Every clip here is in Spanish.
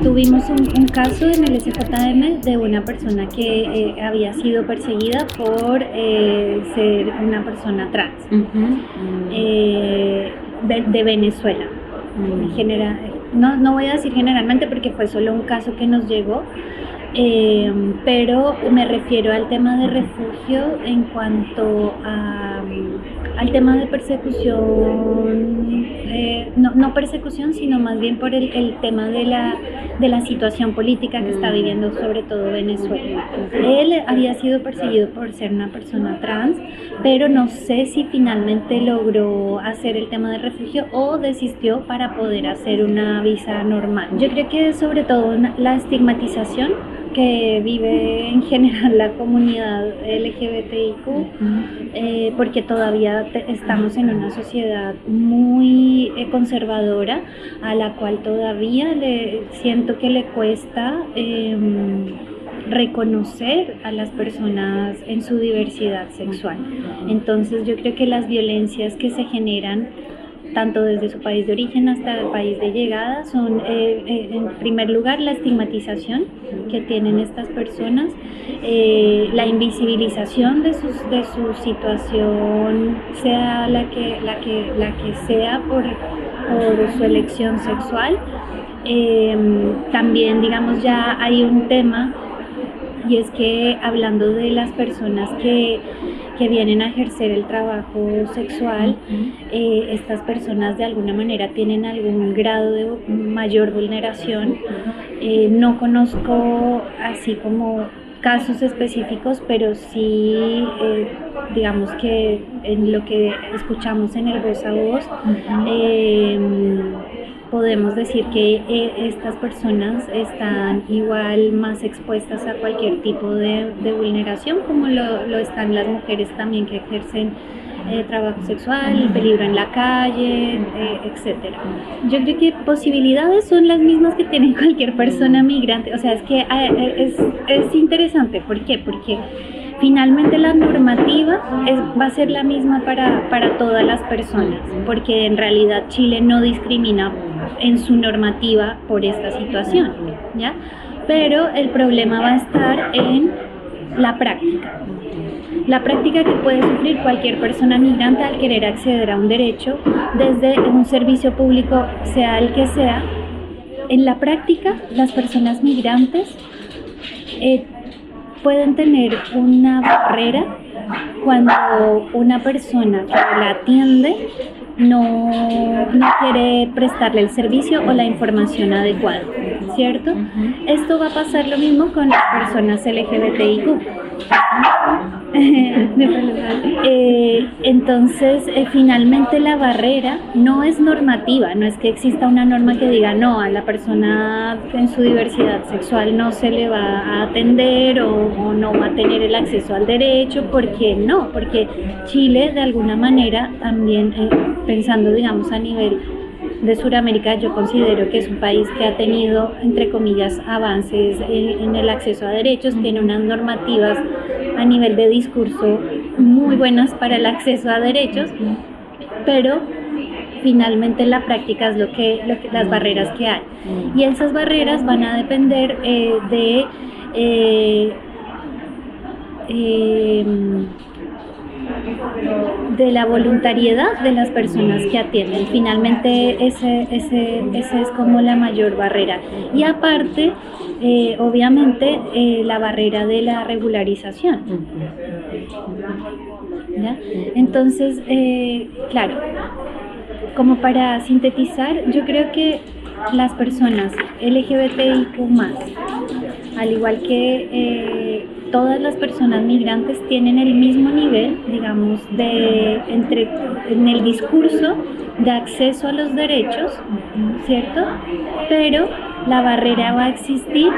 tuvimos un caso en el SJM de una persona que había sido perseguida por ser una persona trans de Venezuela. No voy a decir generalmente porque fue solo un caso que nos llegó, pero me refiero al tema de refugio en cuanto al tema de persecución, no persecución, sino más bien por el tema de la situación política que está viviendo sobre todo Venezuela. Él había sido perseguido por ser una persona trans, pero no sé si finalmente logró hacer el tema de refugio o desistió para poder hacer una visa normal. Yo creo que sobre todo la estigmatización que vive en general la comunidad LGBTIQ, porque todavía estamos en una sociedad muy conservadora, a la cual todavía siento que le cuesta reconocer a las personas en su diversidad sexual. Entonces yo creo que las violencias que se generan tanto desde su país de origen hasta el país de llegada son, en primer lugar, la estigmatización que tienen estas personas, la invisibilización de su situación, sea la que sea por su elección sexual. También, digamos, ya hay un tema, y es que hablando de las personas que vienen a ejercer el trabajo sexual, estas personas de alguna manera tienen algún grado de mayor vulneración. No conozco así como casos específicos, pero sí, digamos que en lo que escuchamos en el voz a voz, podemos decir que estas personas están igual más expuestas a cualquier tipo de vulneración, como lo están las mujeres también que ejercen trabajo sexual, peligro en la calle, etcétera. Yo creo que posibilidades son las mismas que tiene cualquier persona migrante. O sea, es que es interesante. ¿Por qué? Porque finalmente la normativa va a ser la misma para todas las personas, porque en realidad Chile no discrimina en su normativa por esta situación, ¿ya? Pero el problema va a estar en la práctica. La práctica que puede sufrir cualquier persona migrante al querer acceder a un derecho desde un servicio público, sea el que sea. En la práctica, las personas migrantes pueden tener una barrera cuando una persona que la atiende no quiere prestarle el servicio o la información adecuada, ¿cierto? Esto va a pasar lo mismo con las personas LGBTIQ. Entonces, finalmente la barrera no es normativa, no es que exista una norma que diga no, a la persona en su diversidad sexual no se le va a atender o no va a tener el acceso al derecho. ¿Por qué no? Porque Chile de alguna manera también, pensando digamos a nivel de Sudamérica, yo considero que es un país que ha tenido, entre comillas, avances en el acceso a derechos, tiene unas normativas a nivel de discurso muy buenas para el acceso a derechos, pero finalmente en la práctica es lo que las barreras que hay. Y esas barreras van a depender de la voluntariedad de las personas que atienden. Finalmente esa es como la mayor barrera. Y aparte, obviamente, la barrera de la regularización. ¿Ya? Entonces, claro, como para sintetizar, yo creo que las personas LGBTIQ+, al igual que todas las personas migrantes, tienen el mismo nivel, digamos, en el discurso de acceso a los derechos, ¿cierto? Pero la barrera va a existir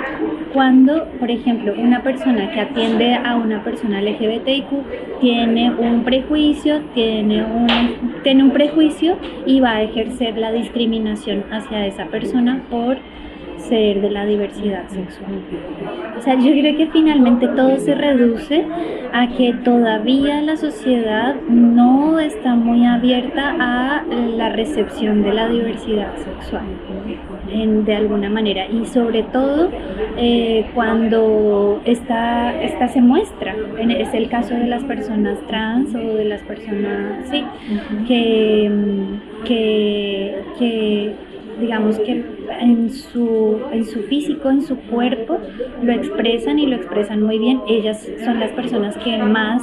cuando, por ejemplo, una persona que atiende a una persona LGBTIQ tiene un prejuicio y va a ejercer la discriminación hacia esa persona por ser de la diversidad sexual. O sea, yo creo que finalmente todo se reduce a que todavía la sociedad no está muy abierta a la recepción de la diversidad sexual. de alguna manera, y sobre todo cuando esta se muestra, es el caso de las personas trans o de las personas, sí, que digamos que en su físico, en su cuerpo, lo expresan y lo expresan muy bien. Ellas son las personas que más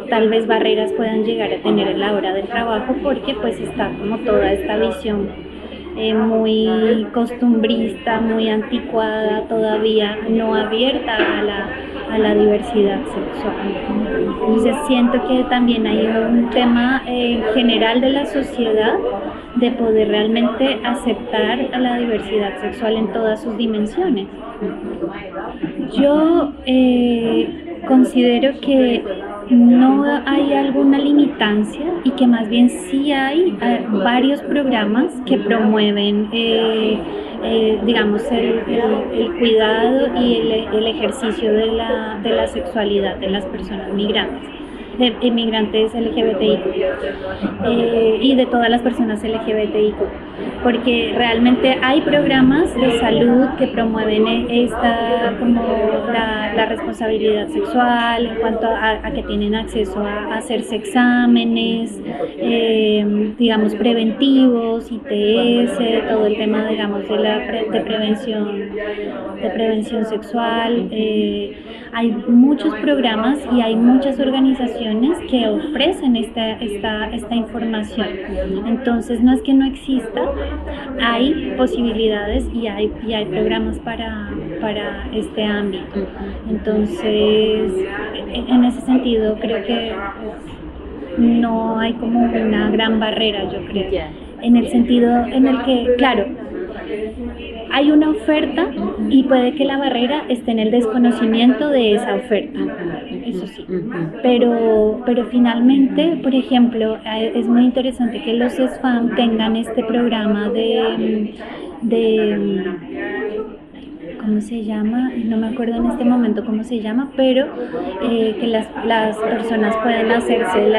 tal vez barreras puedan llegar a tener en la hora del trabajo, porque pues está como toda esta visión muy costumbrista, muy anticuada, todavía no abierta a la diversidad sexual. Entonces siento que también hay un tema general de la sociedad de poder realmente aceptar a la diversidad sexual en todas sus dimensiones. Yo considero que no hay alguna limitancia y que más bien sí hay varios programas que promueven digamos el cuidado y el ejercicio de la sexualidad de las personas migrantes, de inmigrantes LGBTIQ y de todas las personas LGBTIQ, porque realmente hay programas de salud que promueven esta como la responsabilidad sexual en cuanto a que tienen acceso a hacerse exámenes digamos preventivos, ITS, todo el tema digamos de prevención sexual. Hay muchos programas y hay muchas organizaciones que ofrecen esta información. Entonces no es que no exista, hay posibilidades y hay programas para este ámbito. Entonces en ese sentido creo que no hay como una gran barrera, yo creo, en el sentido en el que, claro, hay una oferta y puede que la barrera esté en el desconocimiento de esa oferta, eso sí, pero finalmente, por ejemplo, es muy interesante que los SFAM tengan este programa de ¿cómo se llama? No me acuerdo en este momento cómo se llama, pero que las personas pueden hacerse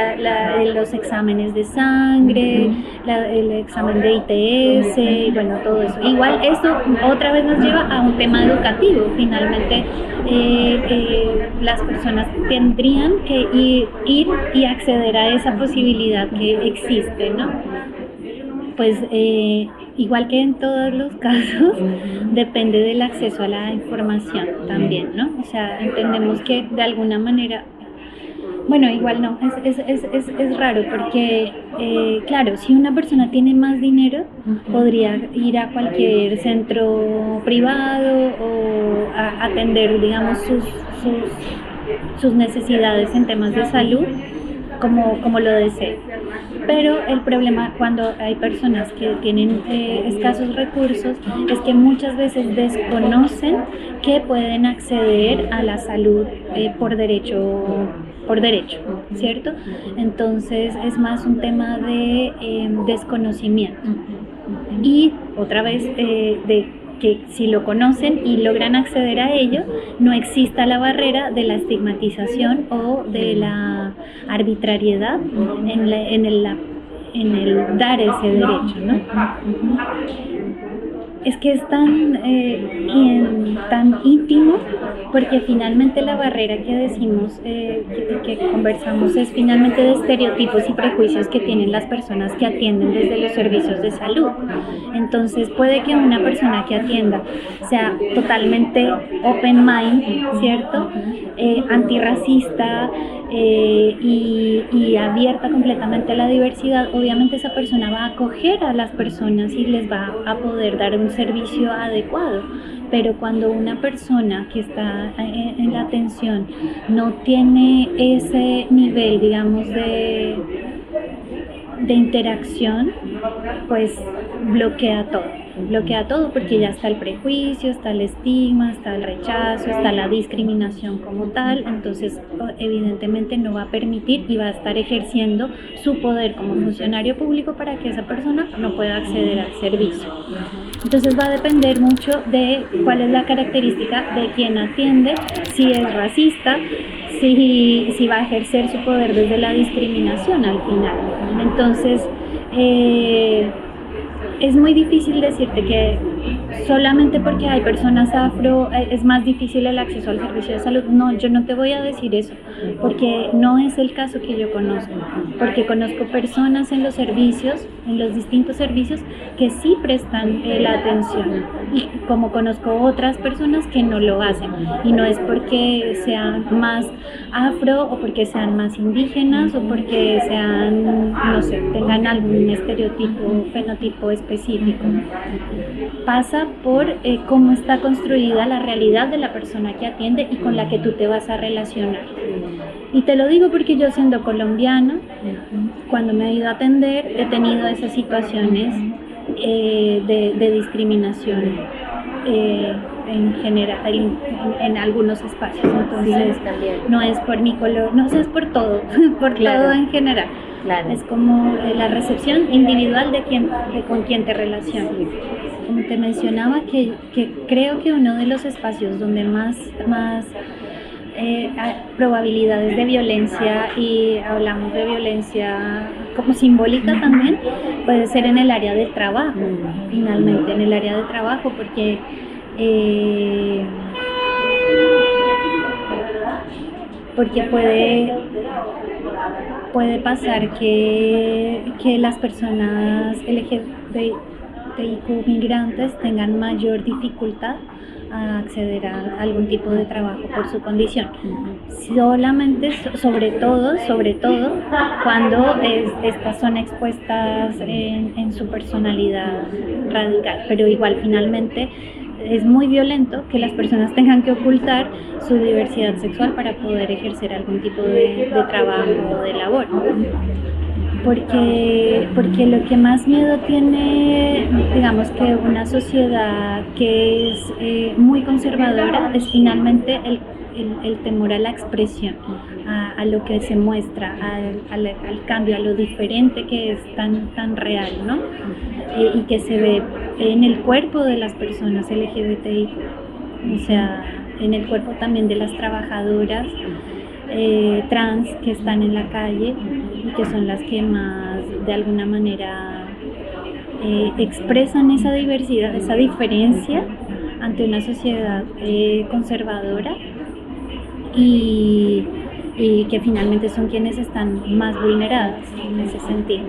los exámenes de sangre, el examen de ITS, y bueno, todo eso. Igual esto otra vez nos lleva a un tema educativo. Finalmente las personas tendrían que ir y acceder a esa posibilidad que existe, ¿no? Pues igual que en todos los casos, depende del acceso a la información también, ¿no? O sea, entendemos que de alguna manera, bueno, igual no, es raro porque, claro, si una persona tiene más dinero, podría ir a cualquier centro privado o a atender, digamos, sus necesidades en temas de salud, como lo desee. Pero el problema cuando hay personas que tienen escasos recursos es que muchas veces desconocen que pueden acceder a la salud por derecho, ¿cierto? Entonces es más un tema de desconocimiento. Y otra vez de que si lo conocen y logran acceder a ello, no exista la barrera de la estigmatización o de la arbitrariedad en el dar ese derecho, ¿no? Es que es tan íntimo, porque finalmente la barrera que decimos, que conversamos, es finalmente de estereotipos y prejuicios que tienen las personas que atienden desde los servicios de salud. Entonces puede que una persona que atienda sea totalmente open mind, ¿cierto? Antirracista y abierta completamente a la diversidad. Obviamente esa persona va a acoger a las personas y les va a poder dar un servicio adecuado, pero cuando una persona que está en la atención no tiene ese nivel, digamos, de interacción, pues bloquea todo porque ya está el prejuicio, está el estigma, está el rechazo, está la discriminación como tal. Entonces evidentemente no va a permitir y va a estar ejerciendo su poder como funcionario público para que esa persona no pueda acceder al servicio. Entonces va a depender mucho de cuál es la característica de quien atiende, si es racista, si va a ejercer su poder desde la discriminación al final. Entonces es muy difícil decirte que solamente porque hay personas afro es más difícil el acceso al servicio de salud. No, yo no te voy a decir eso, porque no es el caso que yo conozco, porque conozco personas en los servicios, en los distintos servicios, que sí prestan la atención, y como conozco otras personas que no lo hacen, y no es porque sean más afro o porque sean más indígenas o porque sean, no sé, tengan algún estereotipo, fenotipo específico. Pasa por cómo está construida la realidad de la persona que atiende y con la que tú te vas a relacionar. Y te lo digo porque yo, siendo colombiana, cuando me he ido a atender he tenido esas situaciones de discriminación en general, en algunos espacios. Entonces, no es por mi color, no, es por todo, por todo en general. Claro. Es como la recepción individual con quien te relacionas. Como te mencionaba, que creo que uno de los espacios donde más probabilidades de violencia, y hablamos de violencia como simbólica también, puede ser en el área del trabajo, finalmente, en el área de trabajo, porque puede pasar que las personas LGBTIQ migrantes tengan mayor dificultad a acceder a algún tipo de trabajo por su condición. Solamente, sobre todo, cuando estas son expuestas en su personalidad radical, pero igual finalmente es muy violento que las personas tengan que ocultar su diversidad sexual para poder ejercer algún tipo de trabajo o de labor. Porque lo que más miedo tiene, digamos, que una sociedad que es muy conservadora, es finalmente el temor a la expresión, a lo que se muestra, al cambio, a lo diferente que es tan real, ¿no? Y que se ve en el cuerpo de las personas LGBTI, o sea, en el cuerpo también de las trabajadoras trans que están en la calle y que son las que más, de alguna manera, expresan esa diversidad, esa diferencia ante una sociedad conservadora, y que finalmente son quienes están más vulneradas en ese sentido.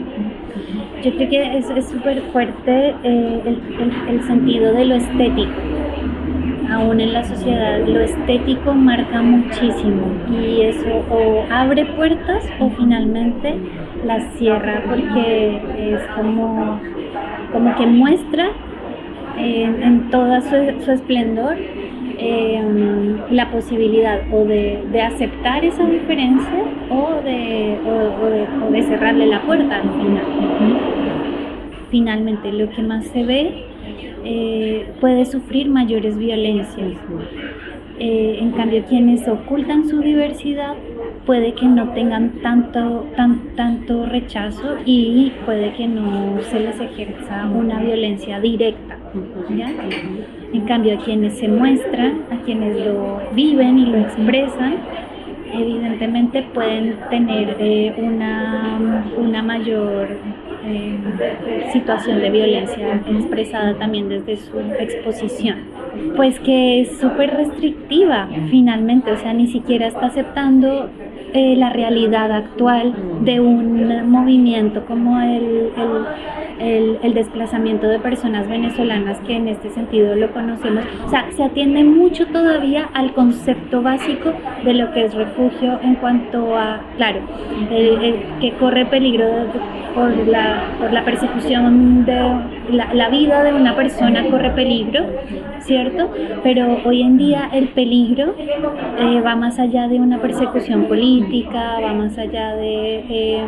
Yo creo que es súper fuerte el sentido de lo estético. Aún en la sociedad lo estético marca muchísimo, y eso o abre puertas o finalmente las cierra, porque es como que muestra en toda su esplendor la posibilidad o de aceptar esa diferencia o de cerrarle la puerta al final. Finalmente, lo que más se ve puede sufrir mayores violencias. En cambio, quienes ocultan su diversidad puede que no tengan tanto rechazo, y puede que no se les ejerza una violencia directa, ¿ya? En cambio, a quienes se muestran, a quienes lo viven y lo expresan, evidentemente pueden tener una mayor situación de violencia expresada también desde su exposición, pues que es súper restrictiva finalmente, o sea, ni siquiera está aceptando la realidad actual de un movimiento como el desplazamiento de personas venezolanas, que en este sentido lo conocemos. O sea, se atiende mucho todavía al concepto básico de lo que es refugio, en cuanto a, claro, que corre peligro por la persecución de la vida de una persona, corre peligro, ¿cierto? Pero hoy en día el peligro va más allá de una persecución política, va más allá de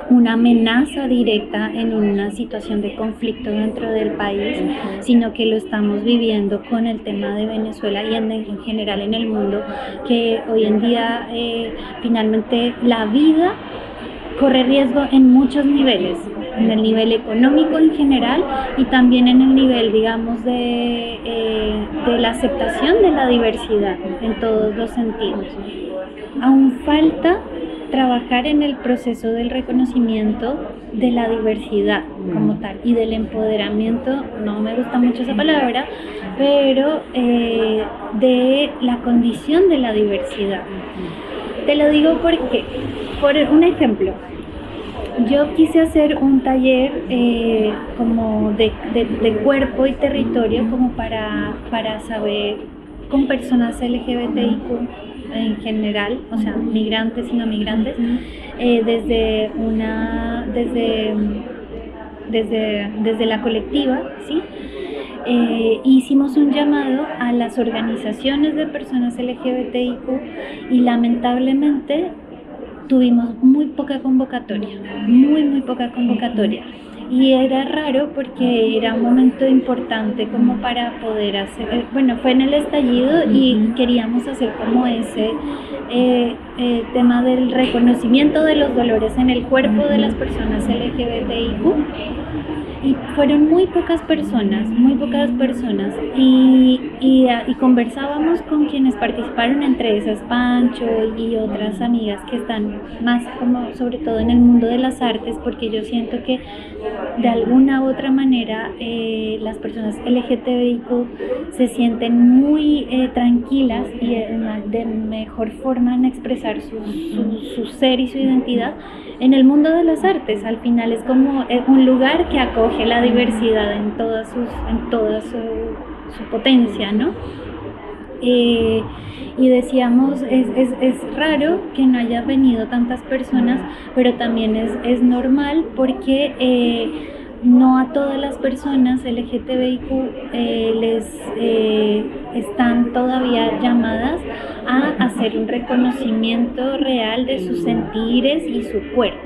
una amenaza directa en una situación de conflicto dentro del país, sino que lo estamos viviendo con el tema de Venezuela y en general en el mundo, que hoy en día finalmente la vida corre riesgo en muchos niveles, en el nivel económico en general y también en el nivel, digamos, de la aceptación de la diversidad en todos los sentidos. Aún falta trabajar en el proceso del reconocimiento de la diversidad como tal y del empoderamiento, no me gusta mucho esa palabra, pero de la condición de la diversidad. Te lo digo porque, por un ejemplo, yo quise hacer un taller como de cuerpo y territorio como para saber con personas LGBTIQ en general, o sea, migrantes y no migrantes, desde la colectiva, ¿sí? Hicimos un llamado a las organizaciones de personas LGBTIQ y lamentablemente tuvimos muy poca convocatoria, muy poca convocatoria. Y era raro porque era un momento importante como para poder hacer, bueno, fue en el estallido y queríamos hacer como ese tema del reconocimiento de los dolores en el cuerpo de las personas LGBTIQ. Y fueron muy pocas personas y conversábamos con quienes participaron, entre esas Pancho y otras amigas que están más como sobre todo en el mundo de las artes, porque yo siento que de alguna u otra manera las personas LGTBIQ se sienten muy tranquilas y de mejor forma en expresar su ser y su identidad en el mundo de las artes. Al final es como un lugar que acoge la diversidad en toda su potencia, ¿no? Y decíamos, es raro que no haya venido tantas personas, pero también es normal porque no a todas las personas LGTBIQ les están todavía llamadas a hacer un reconocimiento real de sus sentires y su cuerpo.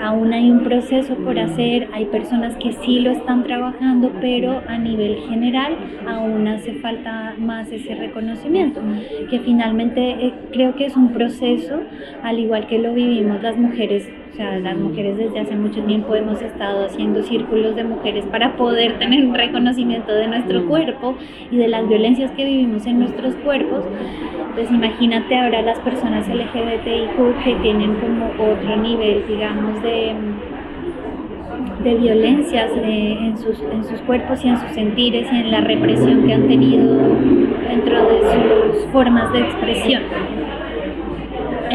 Aún hay un proceso por hacer, hay personas que sí lo están trabajando, pero a nivel general aún hace falta más ese reconocimiento, que finalmente creo que es un proceso, al igual que lo vivimos las mujeres. O sea, las mujeres desde hace mucho tiempo hemos estado haciendo círculos de mujeres para poder tener un reconocimiento de nuestro cuerpo y de las violencias que vivimos en nuestros cuerpos. Pues imagínate ahora las personas LGBTIQ que tienen como otro nivel, digamos, de violencias en sus cuerpos y en sus sentires y en la represión que han tenido dentro de sus formas de expresión.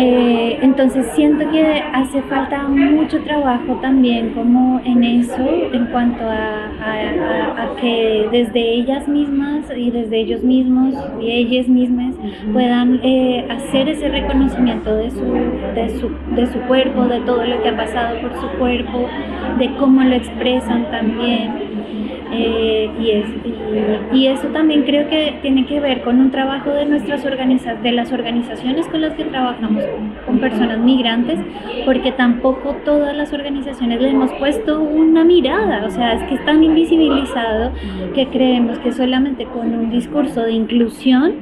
Entonces siento que hace falta mucho trabajo también como en eso, en cuanto a que desde ellas mismas y desde ellos mismos y ellas mismas puedan hacer ese reconocimiento de su cuerpo, de todo lo que ha pasado por su cuerpo, de cómo lo expresan también. Y eso también creo que tiene que ver con un trabajo de las organizaciones con las que trabajamos con personas migrantes, porque tampoco todas las organizaciones le hemos puesto una mirada, o sea, es que es tan invisibilizado que creemos que solamente con un discurso de inclusión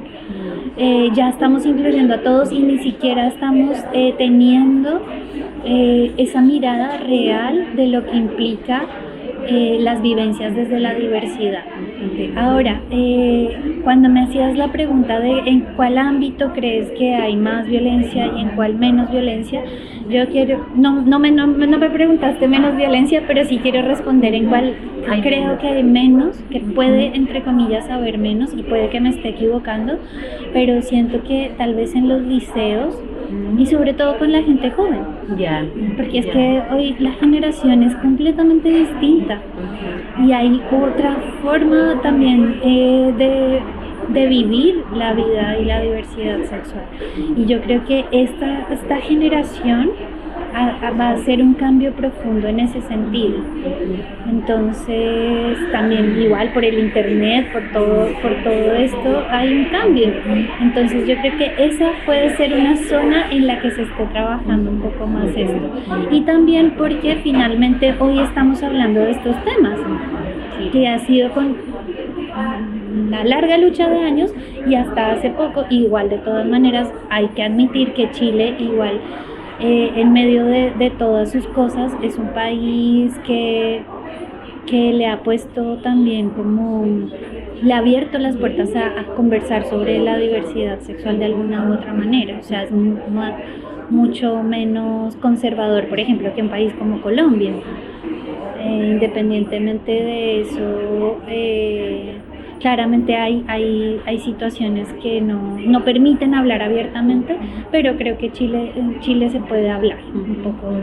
ya estamos incluyendo a todos y ni siquiera estamos teniendo esa mirada real de lo que implica las vivencias desde la diversidad. Ahora, cuando me hacías la pregunta de en cuál ámbito crees que hay más violencia y en cuál menos violencia, yo quiero, no me preguntaste menos violencia, pero sí quiero responder en cuál creo que hay menos, que puede entre comillas haber menos, y puede que me esté equivocando, pero siento que tal vez en los liceos y sobre todo con la gente joven, porque es que hoy la generación es completamente distinta y hay otra forma también de vivir la vida y la diversidad sexual, y yo creo que esta generación va a hacer un cambio profundo en ese sentido. Entonces también igual por el internet, por todo esto hay un cambio. Entonces yo creo que esa puede ser una zona en la que se esté trabajando un poco más esto, y también porque finalmente hoy estamos hablando de estos temas que ha sido con una larga lucha de años y hasta hace poco. Igual de todas maneras hay que admitir que Chile igual en medio de todas sus cosas es un país que le ha puesto también como le ha abierto las puertas a conversar sobre la diversidad sexual de alguna u otra manera. O sea, es mucho menos conservador, por ejemplo, que un país como Colombia. Independientemente de eso, claramente hay situaciones que no permiten hablar abiertamente, pero creo que en Chile se puede hablar un poco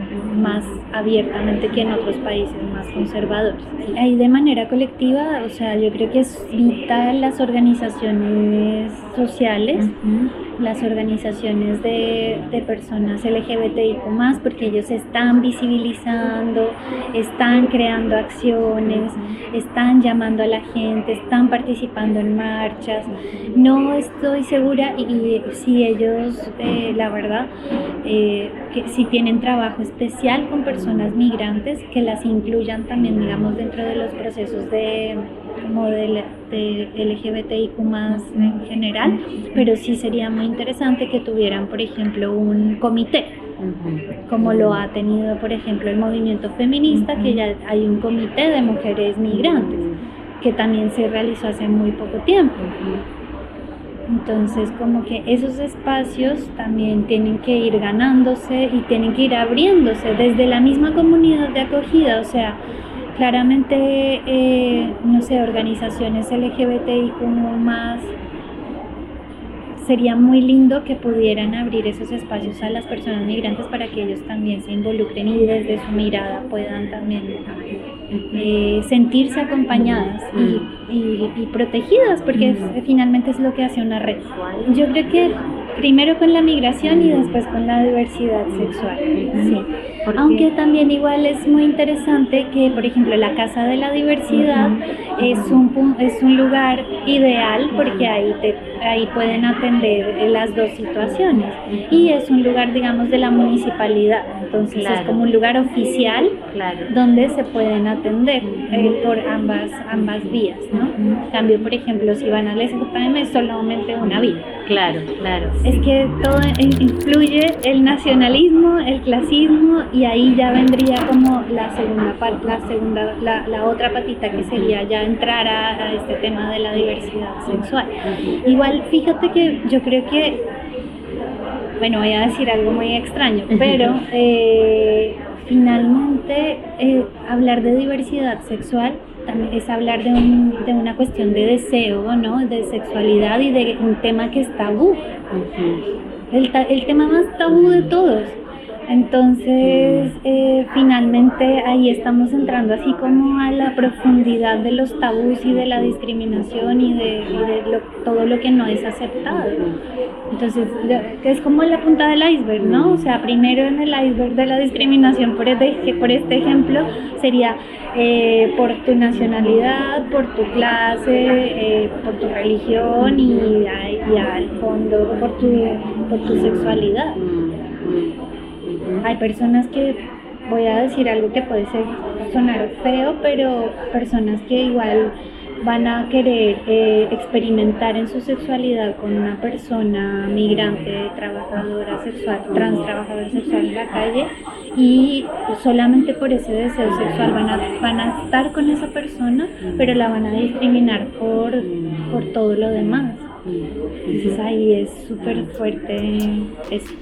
más abiertamente que en otros países más conservadores. Ahí de manera colectiva, o sea, yo creo que es vital las organizaciones sociales, las organizaciones de personas LGBTIQ+, porque ellos están visibilizando, están creando acciones, están llamando a la gente, están participando en marchas. No estoy segura y si ellos, la verdad, que si tienen trabajo especial con personas migrantes, que las incluyan también, digamos, dentro de los procesos de LGBTIQ+ en general, pero sí sería muy interesante que tuvieran, por ejemplo, un comité, como lo ha tenido, por ejemplo, el movimiento feminista, que ya hay un comité de mujeres migrantes, que también se realizó hace muy poco tiempo. Entonces, como que esos espacios también tienen que ir ganándose y tienen que ir abriéndose desde la misma comunidad de acogida, o sea, claramente, no sé, organizaciones LGBTI como más, sería muy lindo que pudieran abrir esos espacios a las personas migrantes para que ellos también se involucren y desde su mirada puedan también sentirse acompañadas y protegidas, porque finalmente es lo que hace una red. Yo creo que primero con la migración y después con la diversidad sexual, sí. Aunque también igual es muy interesante que, por ejemplo, la Casa de la Diversidad es un lugar ideal porque ahí pueden atender las dos situaciones y es un lugar, digamos, de la municipalidad, entonces es como un lugar oficial donde se pueden atender por ambas vías, ¿no? En cambio, por ejemplo, si van al SJM es solamente una vía. Claro. Es que todo influye, el nacionalismo, el clasismo, y ahí ya vendría como la otra patita, que sería ya entrar a este tema de la diversidad sexual. Igual, fíjate que yo creo que, bueno, voy a decir algo muy extraño, pero finalmente hablar de diversidad sexual también es hablar de una cuestión de deseo, ¿no? De sexualidad y de un tema que es tabú. El tema más tabú de todos. Entonces, finalmente ahí estamos entrando así como a la profundidad de los tabús y de la discriminación y de todo lo que no es aceptado. Entonces, es como la punta del iceberg, ¿no? O sea, primero en el iceberg de la discriminación, por este ejemplo, sería por tu nacionalidad, por tu clase, por tu religión y al fondo por tu sexualidad. Hay personas que, voy a decir algo que puede sonar feo, pero personas que igual van a querer experimentar en su sexualidad con una persona migrante, trabajadora sexual, trans trabajadora sexual en la calle, y solamente por ese deseo sexual van a estar con esa persona, pero la van a discriminar por todo lo demás. Entonces ahí es súper fuerte eso.